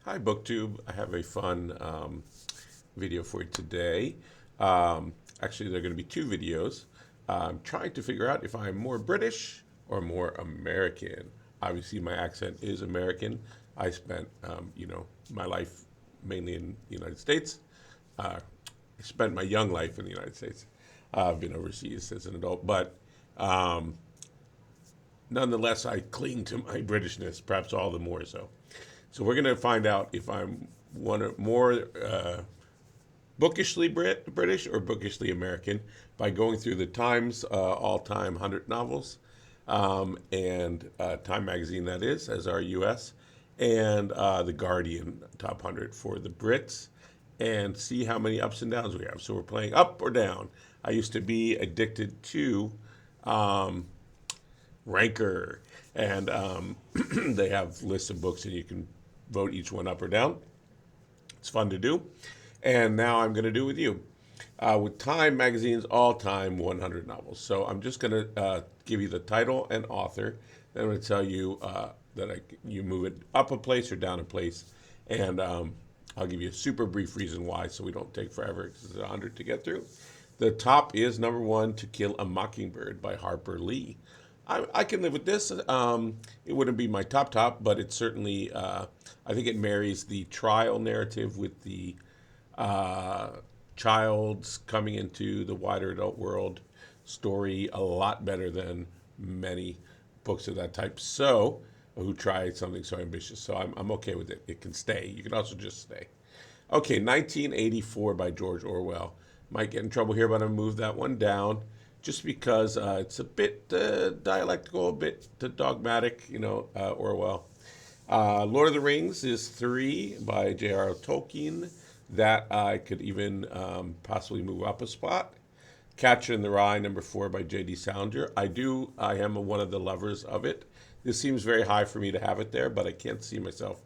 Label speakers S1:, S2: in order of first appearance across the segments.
S1: Hi, BookTube. I have a fun video for you today. Actually, there are going to be two videos. I'm trying to figure out if I'm more British or more American. Obviously, my accent is American. I spent, my life mainly in the United States. I spent my young life in the United States. I've been overseas as an adult, but nonetheless, I cling to my Britishness, perhaps all the more so. So we're going to find out if I'm more bookishly British or bookishly American by going through the Times all-time 100 novels and Time Magazine, that is, as our U.S., and the Guardian Top 100 for the Brits, and see how many ups and downs we have. So we're playing up or down. I used to be addicted to Ranker, and they have lists of books, and you can vote each one up or down. It's fun to do, and now I'm going to do it with you. With Time Magazine's all-time 100 novels. So I'm just going to give you the title and author. Then I'm going to tell you that you move it up a place or down a place, and I'll give you a super brief reason why, so we don't take forever because it's 100 to get through. The top is number one, To Kill a Mockingbird by Harper Lee. I can live with this. It wouldn't be my top, but it's certainly, I think it marries the trial narrative with the child's coming into the wider adult world story a lot better than many books of that type. So, who tried something so ambitious. So I'm okay with it. It can stay. You can also just stay. Okay, 1984 by George Orwell. Might get in trouble here, but I'm going to move that one down just because it's a bit dialectical, a bit dogmatic, Orwell. Lord of the Rings is 3 by J.R.R. Tolkien. That I could even possibly move up a spot. Catcher in the Rye, number 4 by J.D. Salinger. I am one of the lovers of it. This seems very high for me to have it there, but I can't see myself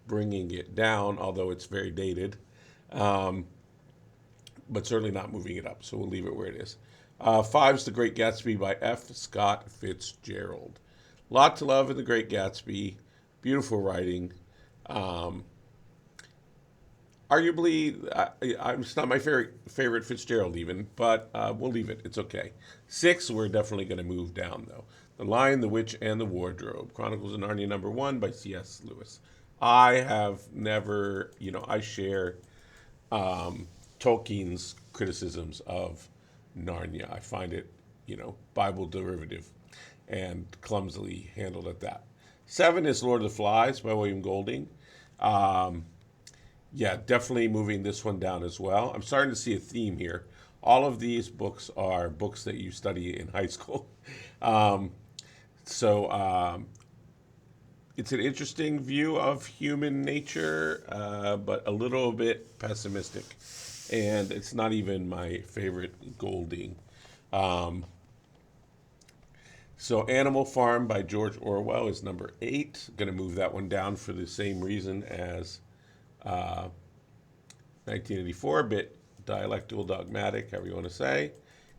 S1: bringing it down, although it's very dated. But certainly not moving it up, so we'll leave it where it is. 5's The Great Gatsby by F. Scott Fitzgerald. Lot to love in The Great Gatsby. Beautiful writing. Arguably, it's not my favorite Fitzgerald even, but we'll leave it. It's okay. 6, we're definitely going to move down, though. The Lion, the Witch, and the Wardrobe. Chronicles of Narnia, number 1 by C.S. Lewis. I have never, I share Tolkien's criticisms of Narnia. I find it, Bible derivative and clumsily handled at that. 7 is Lord of the Flies by William Golding. Yeah, definitely moving this one down as well. I'm starting to see a theme here. All of these books are books that you study in high school. So it's an interesting view of human nature, but a little bit pessimistic. And it's not even my favorite Golding. So Animal Farm by George Orwell is number 8. Going to move that one down for the same reason as 1984, a bit dialectical, dogmatic, however you want to say.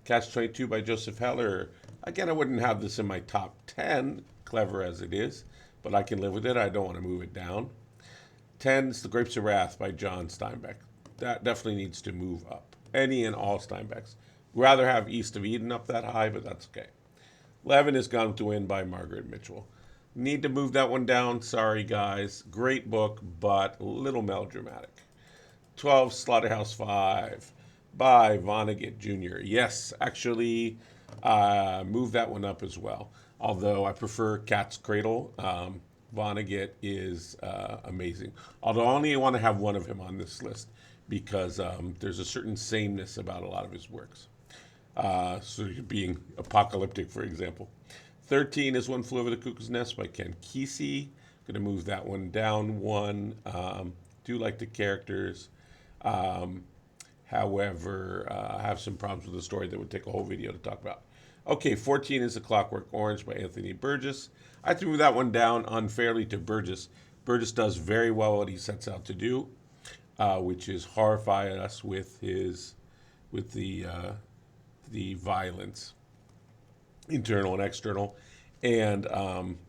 S1: Catch-22 by Joseph Heller. Again, I wouldn't have this in my top 10, clever as it is, but I can live with it. I don't want to move it down. 10 is The Grapes of Wrath by John Steinbeck. That definitely needs to move up. Any and all Steinbecks. Rather have East of Eden up that high, but that's okay. 11 is Gone to Win by Margaret Mitchell. Need to move that one down. Sorry, guys. Great book, but a little melodramatic. 12, Slaughterhouse-Five by Vonnegut Jr. Yes, actually, move that one up as well. Although I prefer Cat's Cradle. Vonnegut is amazing. Although I only want to have one of him on this list because there's a certain sameness about a lot of his works. So being apocalyptic, for example. 13 is One Flew Over the Cuckoo's Nest by Ken Kesey. Going to move that one down one. Do like the characters. However, I have some problems with the story that would take a whole video to talk about. Okay, 14 is The Clockwork Orange by Anthony Burgess. I threw that one down unfairly to Burgess. Burgess does very well what he sets out to do, which is horrify us with the violence, internal and external, and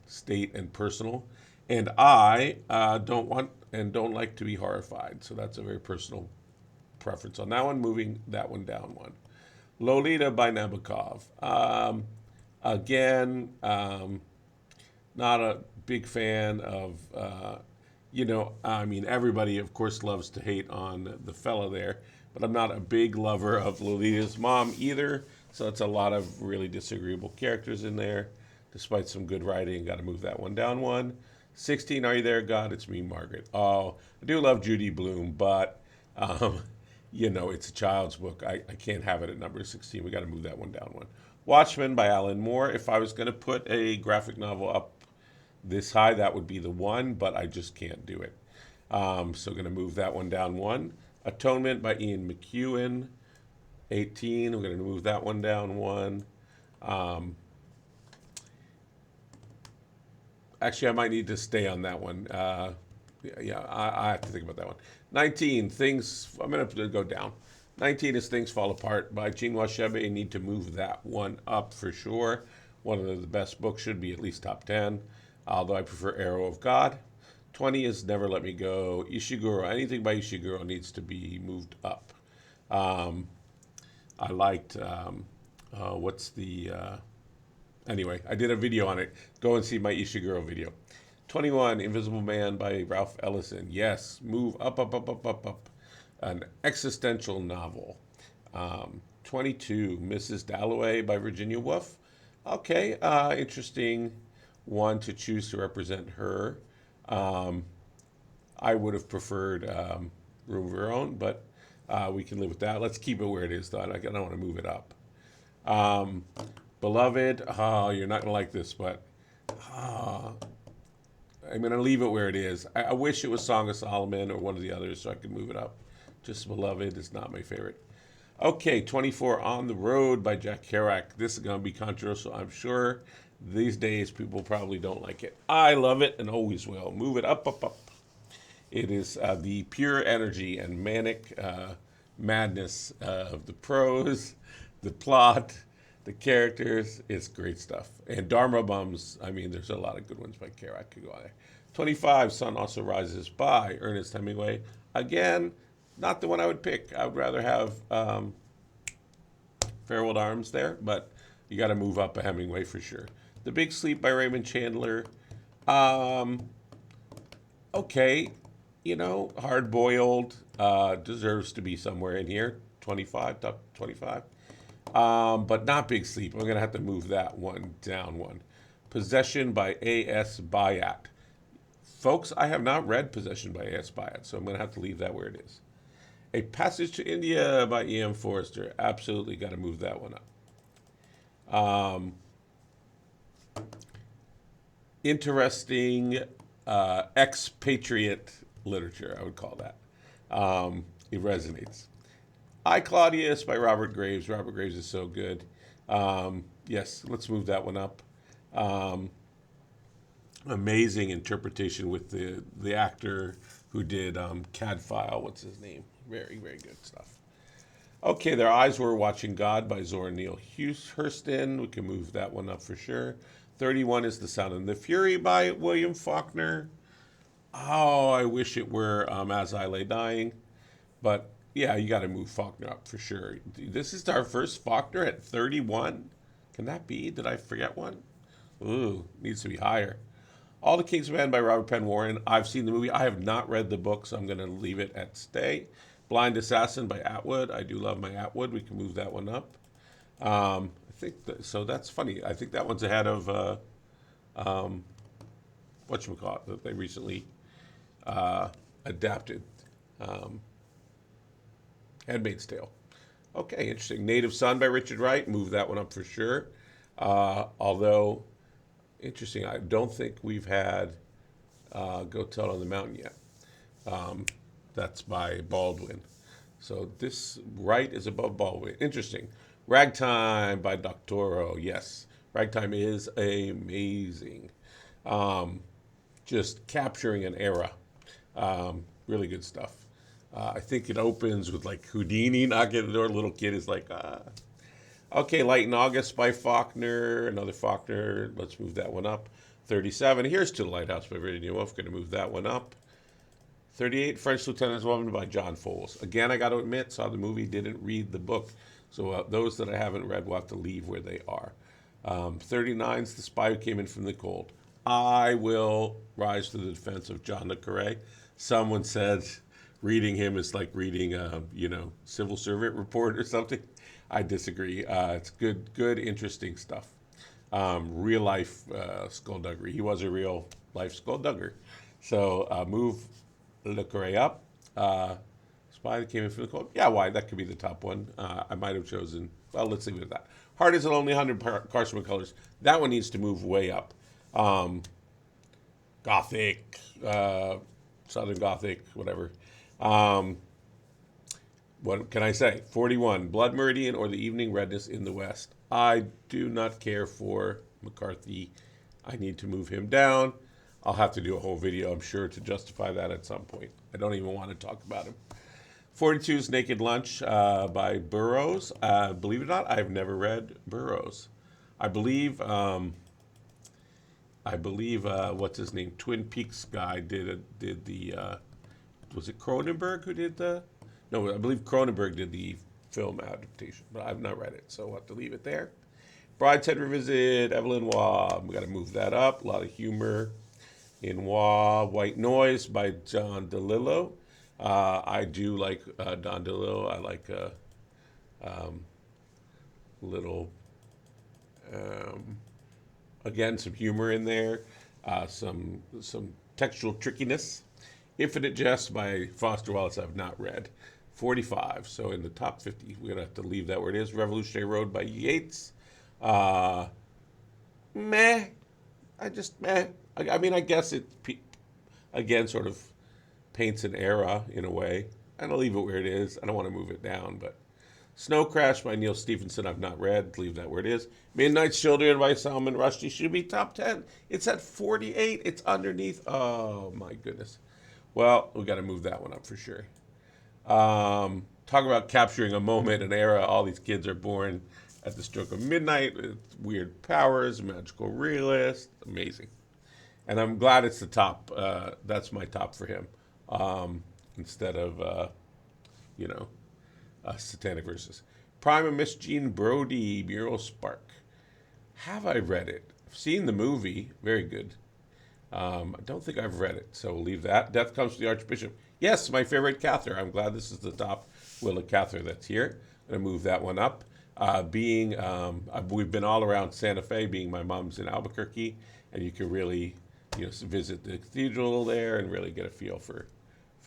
S1: state and personal. And I don't want and don't like to be horrified. So that's a very personal preference on that one. Moving that one down one. Lolita by Nabokov. Again, not a big fan of, I mean, everybody, of course, loves to hate on the fella there, but I'm not a big lover of Lolita's mom either. So it's a lot of really disagreeable characters in there, despite some good writing. Got to move that one down one. 16, Are You There, God? It's Me, Margaret. Oh, I do love Judy Blume, but, it's a child's book. I can't have it at number 16. We got to move that one down one. Watchmen by Alan Moore. If I was going to put a graphic novel up this high, that would be the one, but I just can't do it. So going to move that one down one. Atonement by Ian McEwan. 18. We're going to move that one down one. Actually, I might need to stay on that one. I have to think about that one. 19, I'm going to go down. 19 is Things Fall Apart by Chinua Achebe. You need to move that one up for sure. One of the best books, should be at least top 10, although I prefer Arrow of God. 20 is Never Let Me Go. Ishiguro, anything by Ishiguro needs to be moved up. I liked, anyway, I did a video on it. Go and see my Ishiguro video. 21, Invisible Man by Ralph Ellison. Yes, move up, up, up, up, up, up. An existential novel. 22, Mrs. Dalloway by Virginia Woolf. Okay, interesting one to choose to represent her. I would have preferred Room of Her Own, but we can live with that. Let's keep it where it is, though. I don't want to move it up. Beloved, you're not going to like this, but I'm going to leave it where it is. I wish it was Song of Solomon or one of the others so I could move it up. Just Beloved is not my favorite. Okay, 24, On the Road by Jack Kerouac. This is going to be controversial, I'm sure. These days, people probably don't like it. I love it and always will. Move it up, up, up. It is the pure energy and manic madness of the prose, the plot, the characters. It's great stuff. And Dharma Bums, there's a lot of good ones by Kerouac could go on there. 25, Sun Also Rises by Ernest Hemingway. Again, not the one I would pick. I would rather have Farewell to Arms there, but you got to move up a Hemingway for sure. The Big Sleep by Raymond Chandler. Okay, Hard Boiled deserves to be somewhere in here. 25, top 25. But not Big Sleep. I'm going to have to move that one down one. Possession by A.S. Bayat. Folks, I have not read Possession by A.S. Bayat, so I'm going to have to leave that where it is. A Passage to India by E.M. Forster. Absolutely got to move that one up. Interesting expatriate literature, I would call that. It resonates. I, Claudius by Robert Graves. Robert Graves is so good. Yes, let's move that one up. Amazing interpretation with the actor who did Cadfile. What's his name? Very, very good stuff. Okay, Their Eyes Were Watching God by Zora Neale Hurston. We can move that one up for sure. 31 is The Sound and the Fury by William Faulkner. Oh, I wish it were As I Lay Dying. But yeah, you got to move Faulkner up for sure. This is our first Faulkner at 31. Can that be? Did I forget one? Ooh, needs to be higher. All the King's Men by Robert Penn Warren. I've seen the movie. I have not read the book, so I'm going to leave it at stay. Blind Assassin by Atwood. I do love my Atwood. We can move that one up. I think so. That's funny. I think that one's ahead of whatchamacallit that they recently adapted. Handmaid's Tale. Okay, interesting. Native Son by Richard Wright. Move that one up for sure. Although, interesting, I don't think we've had Go Tell It on the Mountain yet. That's by Baldwin. So this Wright is above Baldwin. Interesting. Ragtime by Doctorow. Yes, Ragtime is amazing. Just capturing an era. Really good stuff. I think it opens with like Houdini knocking at the door. Little kid is like, Okay, Light in August by Faulkner. Another Faulkner. Let's move that one up. 37, Here's to the Lighthouse by Virginia Woolf. Going to move that one up. 38, French Lieutenant's Woman by John Fowles. Again, I got to admit, saw the movie, didn't read the book. So those that I haven't read will have to leave where they are. 39 is The Spy Who Came In From the Cold. I will rise to the defense of John le Carré. Someone said reading him is like reading, civil servant report or something. I disagree. It's good, interesting stuff. Real life skullduggery. He was a real life skulldugger. So move le Carré up. Spy That Came In From the Cold. Yeah, why? That could be the top one. I might have chosen. Well, let's leave it at that. Heart Is Only 100 Carson McCullers. That one needs to move way up. Gothic, Southern Gothic, whatever. What can I say? 41, Blood Meridian or The Evening Redness in the West. I do not care for McCarthy. I need to move him down. I'll have to do a whole video, I'm sure, to justify that at some point. I don't even want to talk about him. 42 is Naked Lunch by Burroughs. Believe it or not, I've never read Burroughs. I believe what's his name? Twin Peaks guy did the. Was it Cronenberg who did the? No, I believe Cronenberg did the film adaptation, but I've not read it, so I'll have to leave it there. Brideshead Revisit, Evelyn Waugh. We got to move that up. A lot of humor in Waugh. White Noise by John DeLillo. I do like Don DeLillo. I like little, again, some humor in there, some textual trickiness. Infinite Jest by Foster Wallace I've not read. 45, so in the top 50. We're going to have to leave that where it is. Revolutionary Road by Yeats. Meh. Meh. I mean, I guess it, again, sort of paints an era in a way. And I'll leave it where it is. I don't want to move it down, but Snow Crash by Neil Stephenson I've not read. Leave that where it is. Midnight Children by Salman Rushdie should be top 10. It's at 48. It's underneath. Oh, my goodness. Well, we got to move that one up for sure. Talk about capturing a moment, an era. All these kids are born at the stroke of midnight with weird powers, magical realist. Amazing. And I'm glad it's the top. That's my top for him. Instead of, Satanic Verses. Prime of Miss Jean Brodie, Mural Spark. Have I read it? I've seen the movie. Very good. I don't think I've read it, so we'll leave that. Death Comes to the Archbishop. Yes, my favorite Cather. I'm glad this is the top Willa Cather that's here. I'm going to move that one up. We've been all around Santa Fe, being my mom's in Albuquerque, and you can really, visit the cathedral there and really get a feel for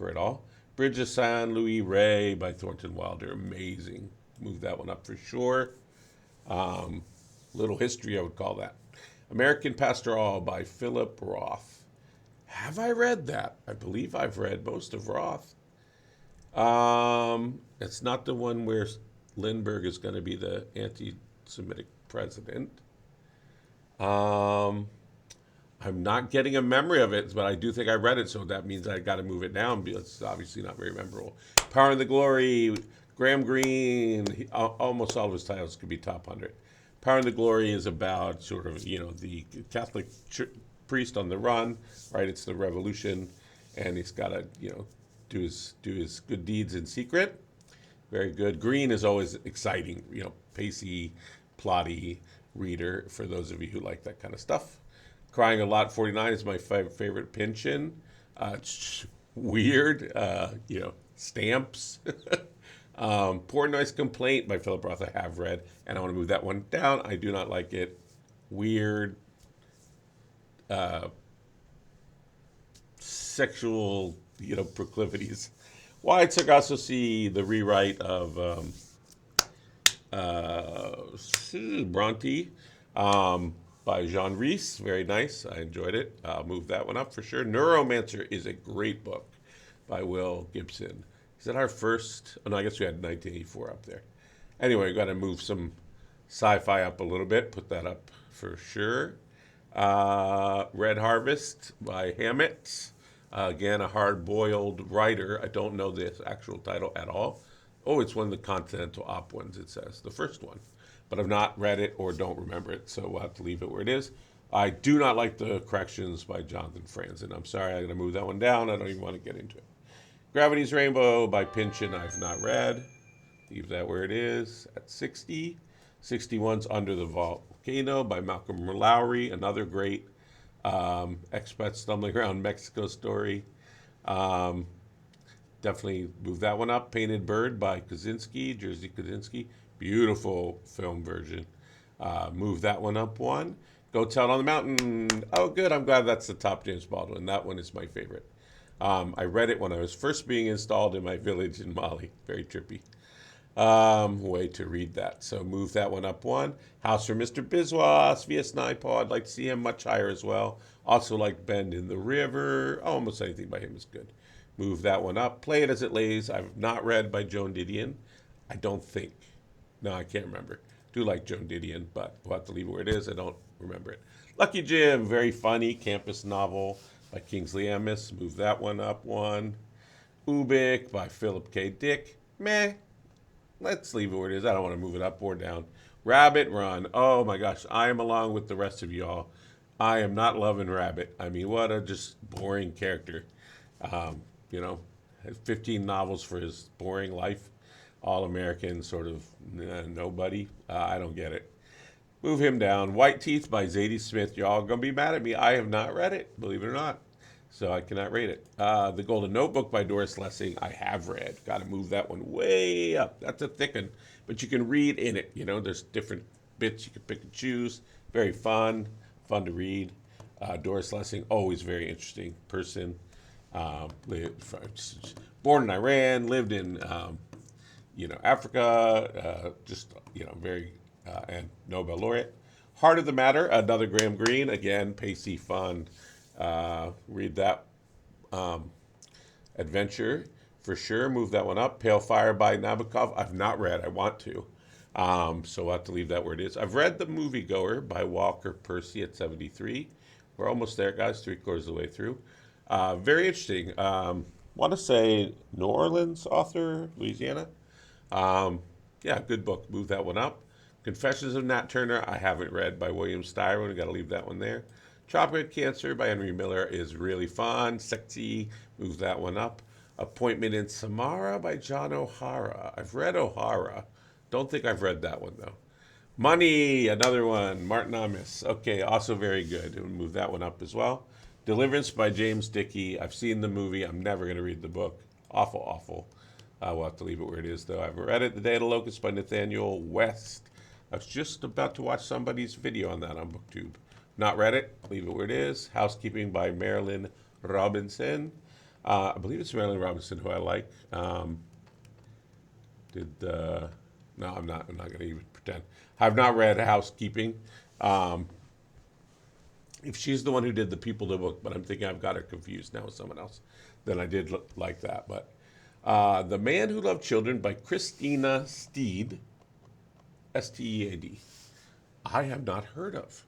S1: it all. Bridge of San Luis Rey by Thornton Wilder. Amazing. Move that one up for sure. Little history, I would call that. American Pastoral by Philip Roth. Have I read that? I believe I've read most of Roth. It's not the one where Lindbergh is going to be the anti-Semitic president. I'm not getting a memory of it, but I do think I read it, so that means I got to move it down because it's obviously not very memorable. Power and the Glory, Graham Greene. Almost all of his titles could be top 100. Power and the Glory is about sort of, the Catholic priest on the run, right? It's the revolution, and he's got to, do his good deeds in secret. Very good. Greene is always exciting, pacey, plotty reader for those of you who like that kind of stuff. Crying a Lot 49 is my favorite Pynchon. It's weird, stamps. Poor Noise Complaint by Philip Roth I have read, and I want to move that one down. I do not like it. Weird, sexual, proclivities. Why Sargasso see the rewrite of Bronte by Jean Rhys. Very nice. I enjoyed it. I'll move that one up for sure. Neuromancer is a great book by Will Gibson. Is that our first? Oh, no, I guess we had 1984 up there. Anyway, we've got to move some sci-fi up a little bit. Put that up for sure. Red Harvest by Hammett. Again, a hard-boiled writer. I don't know the actual title at all. Oh, it's one of the Continental Op ones, it says. The first one. But I've not read it or don't remember it, so we'll have to leave it where it is. I do not like the corrections by Jonathan Franzen. I'm sorry, I'm going to move that one down. I don't even want to get into it. Gravity's Rainbow by Pynchon, I've not read. Leave that where it is at 60. 61's Under the Volcano by Malcolm Lowry, another great expat stumbling around Mexico story. Um, Definitely move that one up. Painted Bird by Kaczynski, Jerzy Kaczynski. Beautiful film version. Move that one up one. Go Tell It on the Mountain. Oh, good. I'm glad that's the top James Baldwin. That one is my favorite. I read it when I was first being installed in my village in Mali. Very trippy. Way to read that. So move that one up one. House for Mr. Biswas, VS Naipaw. I'd like to see him much higher as well. Also like Bend in the River. Almost anything by him is good. Move that one up. Play It As It Lays. I've not read by Joan Didion. I don't think. No, I can't remember. Do like Joan Didion, but we'll have to leave it where it is. I don't remember it. Lucky Jim, very funny campus novel by Kingsley Amis. Move that one up one. Ubik by Philip K. Dick. Meh. Let's leave it where it is. I don't want to move it up or down. Rabbit Run. Oh my gosh. I am along with the rest of y'all. I am not loving Rabbit. I mean, what a just boring character. Um, you know, has 15 novels for his boring life. All American, sort of nobody. I don't get it. Move him down. White Teeth by Zadie Smith. Y'all gonna be mad at me. I have not read it, believe it or not. So I cannot rate it. The Golden Notebook by Doris Lessing, I have read. Got to move that one way up. That's a thick one, but you can read in it. You know, there's different bits you can pick and choose. Very fun to read. Doris Lessing, always very interesting person. Born in Iran, lived in Africa. Very and Nobel laureate. Heart of the Matter, another Graham Greene, again pacey, fun. Read that adventure for sure. Move that one up. Pale Fire by Nabokov. I've not read. I want to. So I'll have to leave that where it is. I've read The Moviegoer by Walker Percy at 73. We're almost there, guys. 3/4 of the way through. Very interesting. Want to say New Orleans author, Louisiana. Yeah, good book. Move that one up. Confessions of Nat Turner, I haven't read by William Styron. I got to leave that one there. Tropic Cancer by Henry Miller is really fun, sexy. Move that one up. Appointment in Samara by John O'Hara. I've read O'Hara. Don't think I've read that one though. Money, another one. Martin Amis. Okay, also very good. We'll move that one up as well. Deliverance by James Dickey. I've seen the movie. I'm never going to read the book. Awful, awful. We'll have to leave it where it is though. I've read it. The Day of the Locust by Nathaniel West. I was just about to watch somebody's video on that on BookTube. Not read it. Leave it where it is. Housekeeping by Marilyn Robinson. I believe it's Marilyn Robinson who I like. No, I'm not going to even pretend. I've not read Housekeeping. If she's the one who did the People the book, but I'm thinking I've got her confused now with someone else. Then I did like that. But The Man Who Loved Children by Christina Steed. Stead. I have not heard of.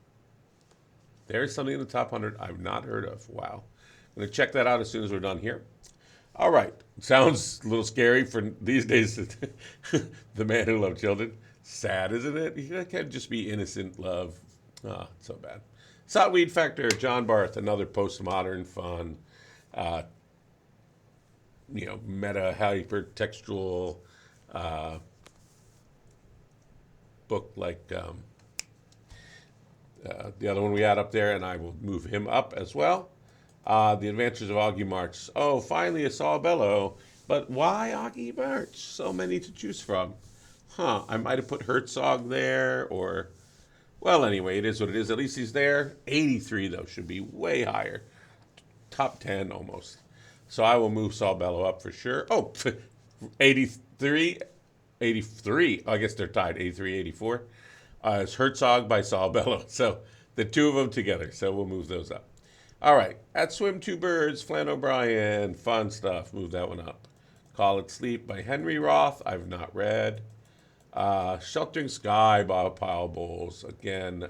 S1: There's something in the top 100 I've not heard of. Wow. I'm going to check that out as soon as we're done here. All right. Sounds a little scary for these days. The Man Who Loved Children. Sad, isn't it? It can't just be innocent love. Oh, it's so bad. Salt Weed Factor, John Barth, another postmodern, fun, meta, hypertextual book like the other one we had up there, and I will move him up as well. The Adventures of Augie March. Oh, finally a Saul Bellow. But why Augie March? So many to choose from. I might have put Herzog there, or... Well, anyway, it is what it is. At least he's there. 83, though, should be way higher. Top 10, almost. So I will move Saul Bellow up for sure. Oh, 83. I guess they're tied, 83, 84. It's Herzog by Saul Bellow. So the two of them together. So we'll move those up. All right. At Swim Two Birds, Flann O'Brien. Fun stuff. Move that one up. Call It Sleep by Henry Roth. I've not read. Sheltering Sky by Paul Bowles. Again,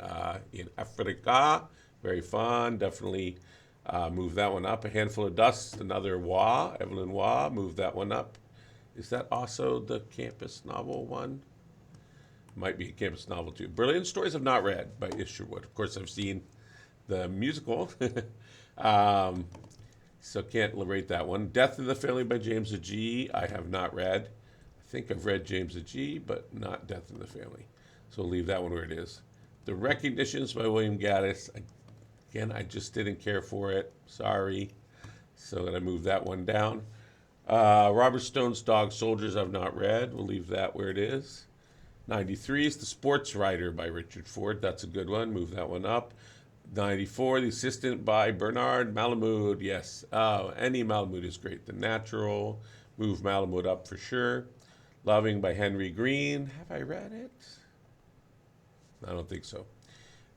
S1: in Africa. Very fun. Definitely move that one up. A Handful of Dust. Another Waugh. Evelyn Waugh. Move that one up. Is that also the campus novel one? Might be a campus novel too. Brilliant Stories I've not read by Isherwood. Of course, I've seen the musical. um, so can't rate that one. Death in the Family by James Agee. I have not read. I think I've read James Agee, but not Death in the Family. So we'll leave that one where it is. The Recognitions by William Gaddis. Again, I just didn't care for it. Sorry. So I moved that one down. Robert Stone's Dog Soldiers I've not read. We'll leave that where it is. 93 is The Sports Writer by Richard Ford. That's a good one. Move that one up. 94, The Assistant by Bernard Malamud. Yes, any Malamud is great. The Natural. Move Malamud up for sure. Loving by Henry Green. Have I read it? I don't think so.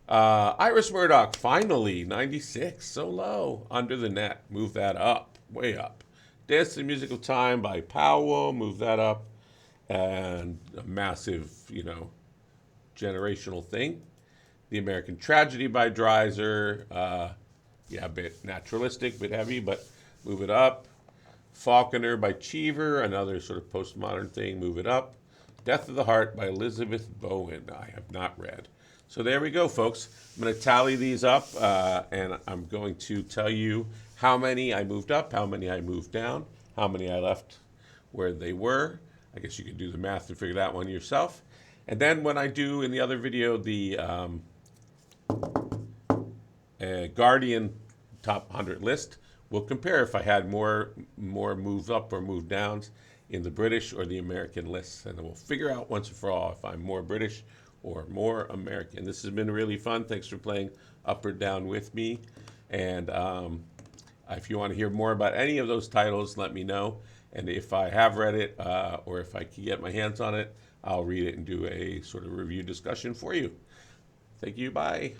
S1: Iris Murdoch, finally, 96, so low. Under the Net, move that up, way up. Dance to the Music of Time by Powell, move that up. And a massive, generational thing. The American Tragedy by Dreiser, a bit naturalistic, bit heavy, but move it up. Falconer by Cheever, another sort of postmodern thing, move it up. Death of the Heart by Elizabeth Bowen, I have not read. So there we go, folks. I'm going to tally these up, and I'm going to tell you how many I moved up, how many I moved down, how many I left where they were. I guess you can do the math and figure that one yourself. And then when I do in the other video the Guardian top 100 list, we'll compare if I had more move up or move downs in the British or the American lists. And then we'll figure out once and for all if I'm more British or more American. This has been really fun. Thanks for playing up or down with me. And if you want to hear more about any of those titles, let me know. And if I have read it or if I can get my hands on it, I'll read it and do a sort of review discussion for you. Thank you. Bye.